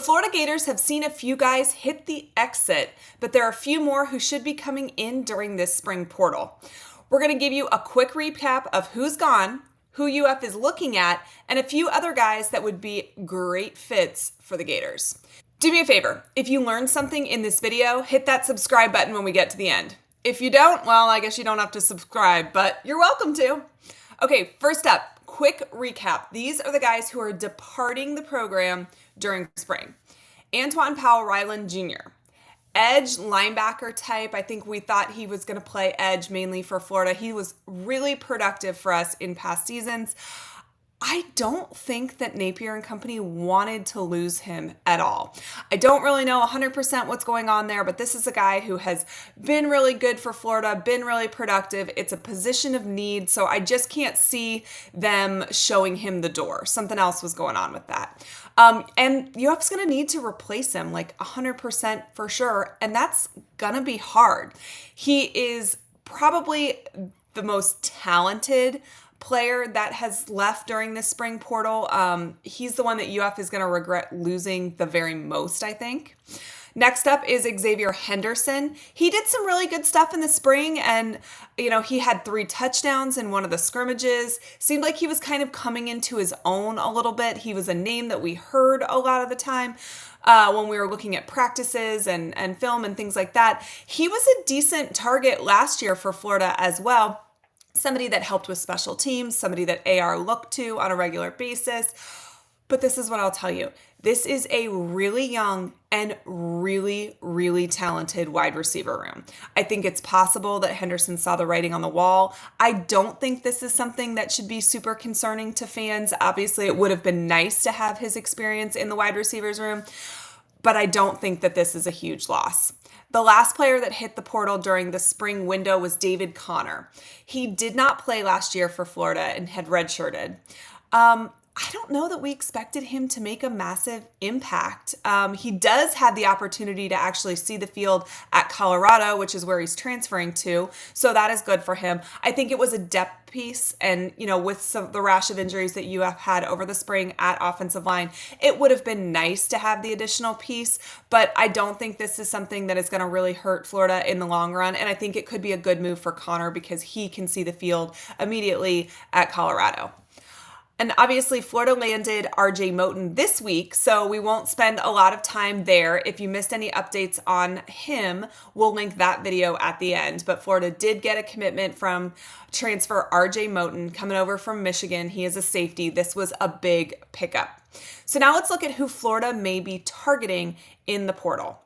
The Florida Gators have seen a few guys hit the exit, but there are a few more who should be coming in during this spring portal. We're going to give you a quick recap of who's gone, who UF is looking at, and a few other guys that would be great fits for the Gators. Do me a favor, if you learned something in this video, hit that subscribe button when we get to the end. If you don't, well, I guess you don't have to subscribe, but you're welcome to. Okay, first up, quick recap. These are the guys who are departing the program during spring. Antoine Powell-Ryland Jr., edge linebacker type. I think we thought he was going to play edge mainly for Florida. He was really productive for us in past seasons. I don't think that Napier and company wanted to lose him at all. I don't really know 100% what's going on there, but this is a guy who has been really good for Florida, been really productive. It's a position of need, so I just can't see them showing him the door. Something else was going on with that. And UF's going to need to replace him like 100% for sure, and that's going to be hard. He is probably the most talented player that has left during this spring portal. He's the one that UF is going to regret losing the very most, I think. Next up is Xavier Henderson. He did some really good stuff in the spring, and he had 3 touchdowns in one of the scrimmages. Seemed like he was kind of coming into his own a little bit. He was a name that we heard a lot of the time when we were looking at practices and film and things like that. He was a decent target last year for Florida as well. Somebody that helped with special teams, somebody that AR looked to on a regular basis. But this is what I'll tell you. This is a really young and really, really talented wide receiver room. I think it's possible that Henderson saw the writing on the wall. I don't think this is something that should be super concerning to fans. Obviously, it would have been nice to have his experience in the wide receivers room, but I don't think that this is a huge loss. The last player that hit the portal during the spring window was David Connor. He did not play last year for Florida and had redshirted. I don't know that we expected him to make a massive impact. He does have the opportunity to actually see the field at Colorado, which is where he's transferring to. So that is good for him. I think it was a depth piece. And, with the rash of injuries that UF had over the spring at offensive line, it would have been nice to have the additional piece. But I don't think this is something that is going to really hurt Florida in the long run. And I think it could be a good move for Connor because he can see the field immediately at Colorado. And obviously, Florida landed RJ Moten this week, so we won't spend a lot of time there. If you missed any updates on him, we'll link that video at the end. But Florida did get a commitment from transfer RJ Moten coming over from Michigan. He is a safety. This was a big pickup. So now let's look at who Florida may be targeting in the portal.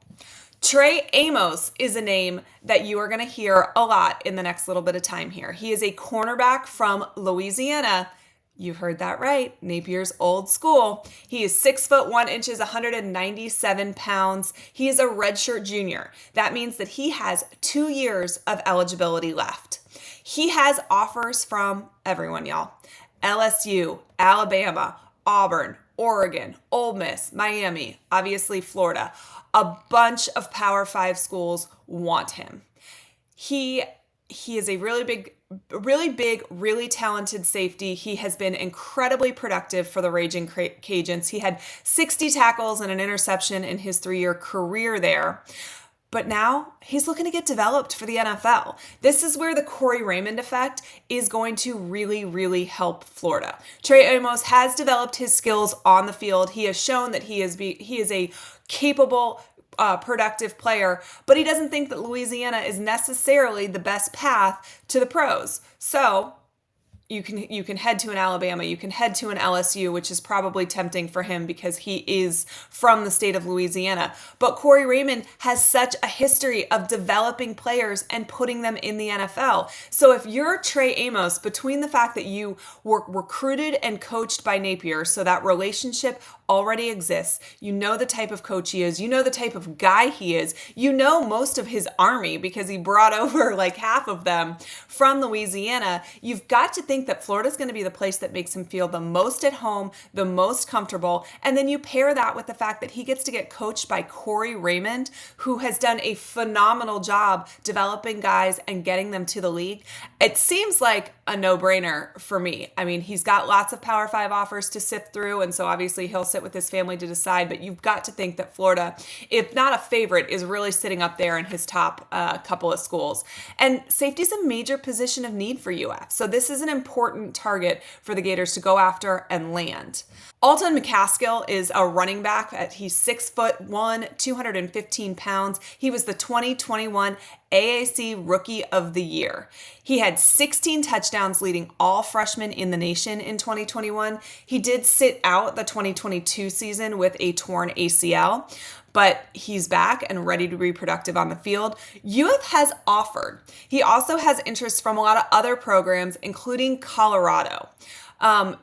Trey Amos is a name that you are going to hear a lot in the next little bit of time here. He is a cornerback from Louisiana. You heard that right. Napier's old school. He is 6 foot 1 inches, 197 pounds. He is a redshirt junior. That means that he has 2 years of eligibility left. He has offers from everyone, y'all. LSU, Alabama, Auburn, Oregon, Ole Miss, Miami, obviously Florida. A bunch of Power 5 schools want him. He is a really big, really talented safety. He has been incredibly productive for the Raging Cajuns. He had 60 tackles and an interception in his 3-year career there. But now he's looking to get developed for the NFL. This is where the Corey Raymond effect is going to really, really help Florida. Trey Amos has developed his skills on the field. He has shown that he is a capable productive player, but he doesn't think that Louisiana is necessarily the best path to the pros. So you can head to an Alabama, you can head to an LSU, which is probably tempting for him because he is from the state of Louisiana. But Corey Raymond has such a history of developing players and putting them in the NFL. So if you're Trey Amos, between the fact that you were recruited and coached by Napier, so that relationship already exists, you know the type of coach he is, you know the type of guy he is, you know most of his army because he brought over like half of them from Louisiana, you've got to think that Florida's going to be the place that makes him feel the most at home, the most comfortable, and then you pair that with the fact that he gets to get coached by Corey Raymond, who has done a phenomenal job developing guys and getting them to the league. It seems like a no-brainer for me. I mean, he's got lots of Power 5 offers to sift through, and so obviously he'll sit with his family to decide, but you've got to think that Florida, if not a favorite, is really sitting up there in his top couple of schools. And safety is a major position of need for UF, so this is an important target for the Gators to go after and land. Alton McCaskill is a running back. He's 6'1", 215 pounds. He was the 2021 AAC Rookie of the Year. He had 16 touchdowns, leading all freshmen in the nation in 2021. He did sit out the 2022 season with a torn ACL, but he's back and ready to be productive on the field. UF has offered. He also has interest from a lot of other programs, including Colorado.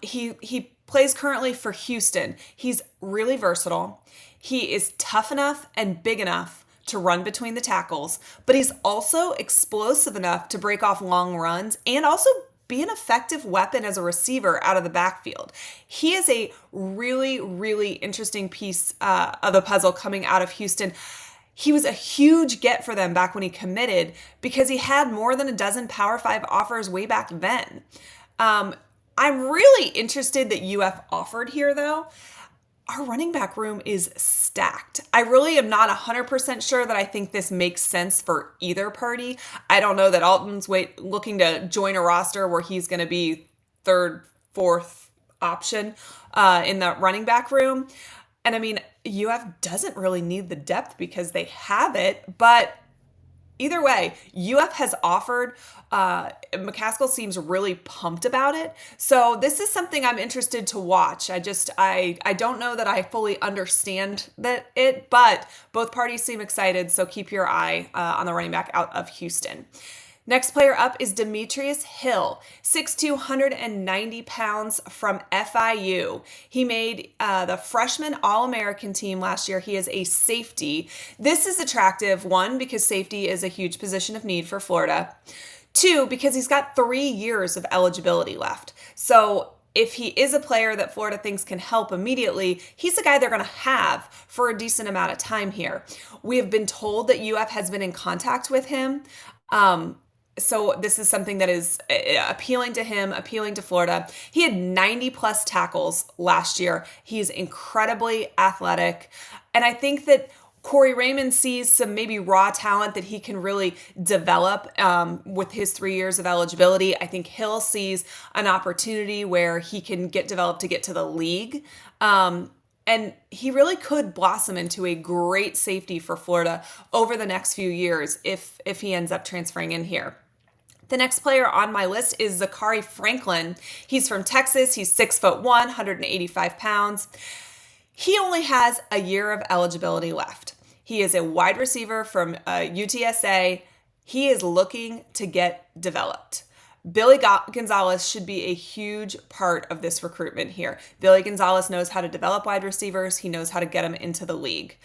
He plays currently for Houston. He's really versatile. He is tough enough and big enough to run between the tackles, but he's also explosive enough to break off long runs and also be an effective weapon as a receiver out of the backfield. He is a really, really interesting piece of the puzzle coming out of Houston. He was a huge get for them back when he committed because he had more than a dozen Power 5 offers way back then. I'm really interested that UF offered here, though. Our running back room is stacked. I really am not 100% sure that I think this makes sense for either party. I don't know that Alton's looking to join a roster where he's going to be third, fourth option in the running back room. And I mean, UF doesn't really need the depth because they have it, but either way, UF has offered. McCaskill seems really pumped about it. So this is something I'm interested to watch. I don't know that I fully understand but both parties seem excited. So keep your eye on the running back out of Houston. Next player up is Demetrius Hill, 6'2", 190 pounds from FIU. He made the freshman All-American team last year. He is a safety. This is attractive, one, because safety is a huge position of need for Florida. Two, because he's got 3 years of eligibility left. So if he is a player that Florida thinks can help immediately, he's a guy they're going to have for a decent amount of time here. We have been told that UF has been in contact with him. So this is something that is appealing to him, appealing to Florida. He had 90 plus tackles last year. He's incredibly athletic. And I think that Corey Raymond sees some maybe raw talent that he can really develop with his 3 years of eligibility. I think Hill sees an opportunity where he can get developed to get to the league. And he really could blossom into a great safety for Florida over the next few years if he ends up transferring in here. The next player on my list is Zachary Franklin. He's from Texas. He's 6'1", 185 pounds. He only has a year of eligibility left. He is a wide receiver from UTSA. He is looking to get developed. Billy Gonzalez should be a huge part of this recruitment here. Billy Gonzalez knows how to develop wide receivers. He knows how to get them into the league.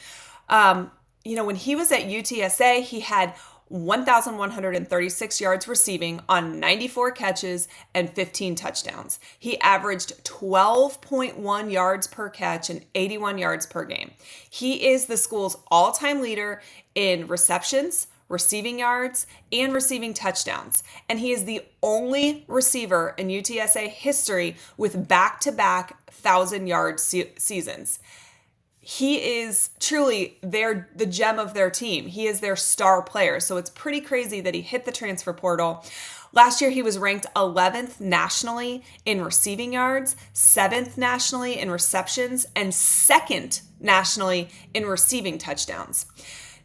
When he was at UTSA, he had 1,136 yards receiving on 94 catches and 15 touchdowns. He averaged 12.1 yards per catch and 81 yards per game. He is the school's all-time leader in receptions, receiving yards, and receiving touchdowns. And he is the only receiver in UTSA history with back-to-back 1,000-yard seasons. He is truly the gem of their team. He is their star player. So it's pretty crazy that he hit the transfer portal. Last year, he was ranked 11th nationally in receiving yards, 7th nationally in receptions, and 2nd nationally in receiving touchdowns.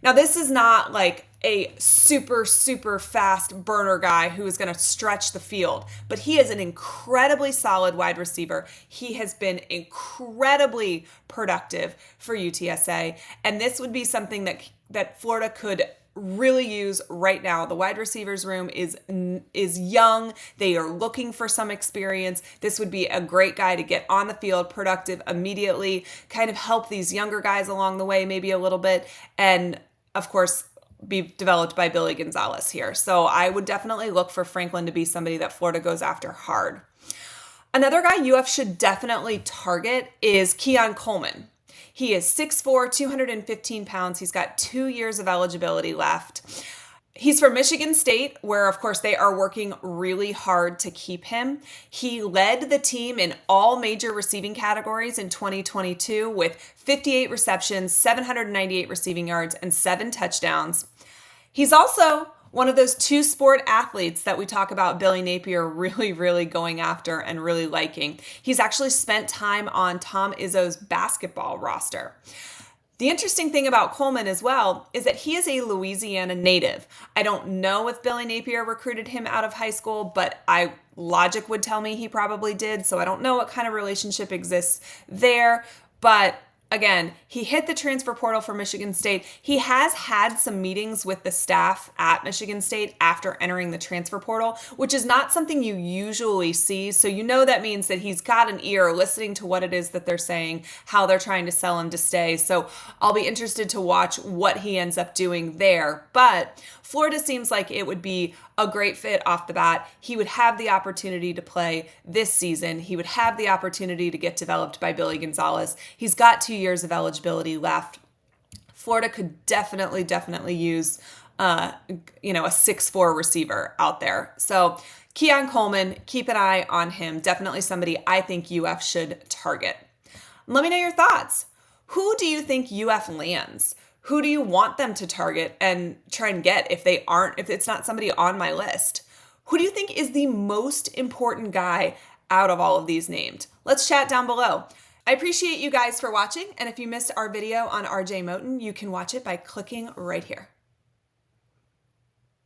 Now, this is not like a super, super fast burner guy who is going to stretch the field, but he is an incredibly solid wide receiver. He has been incredibly productive for UTSA, and this would be something that Florida could really use right now. The wide receivers room is young. They are looking for some experience. This would be a great guy to get on the field, productive immediately, kind of help these younger guys along the way maybe a little bit, and of course, be developed by Billy Gonzalez here. So I would definitely look for Franklin to be somebody that Florida goes after hard. Another guy UF should definitely target is Keon Coleman. He is 6'4", 215 pounds. He's got 2 years of eligibility left. He's from Michigan State, where, of course, they are working really hard to keep him. He led the team in all major receiving categories in 2022 with 58 receptions, 798 receiving yards, and 7 touchdowns. He's also one of those two-sport athletes that we talk about Billy Napier really going after and really liking. He's actually spent time on Tom Izzo's basketball roster. The interesting thing about Coleman as well is that he is a Louisiana native. I don't know if Billy Napier recruited him out of high school, but logic would tell me he probably did. So I don't know what kind of relationship exists there. But again, he hit the transfer portal for Michigan State. He has had some meetings with the staff at Michigan State after entering the transfer portal, which is not something you usually see. So that means that he's got an ear listening to what it is that they're saying, how they're trying to sell him to stay. So I'll be interested to watch what he ends up doing there. But Florida seems like it would be a great fit off the bat. He would have the opportunity to play this season. He would have the opportunity to get developed by Billy Gonzalez. He's got 2 years of eligibility left. Florida could definitely use a 6'4" receiver out there. So Keon Coleman, keep an eye on him. Definitely somebody I think UF should target. Let me know your thoughts. Who do you think UF lands? Who do you want them to target and try and get if it's not somebody on my list? Who do you think is the most important guy out of all of these named? Let's chat down below. I appreciate you guys for watching, and if you missed our video on RJ Moten, you can watch it by clicking right here.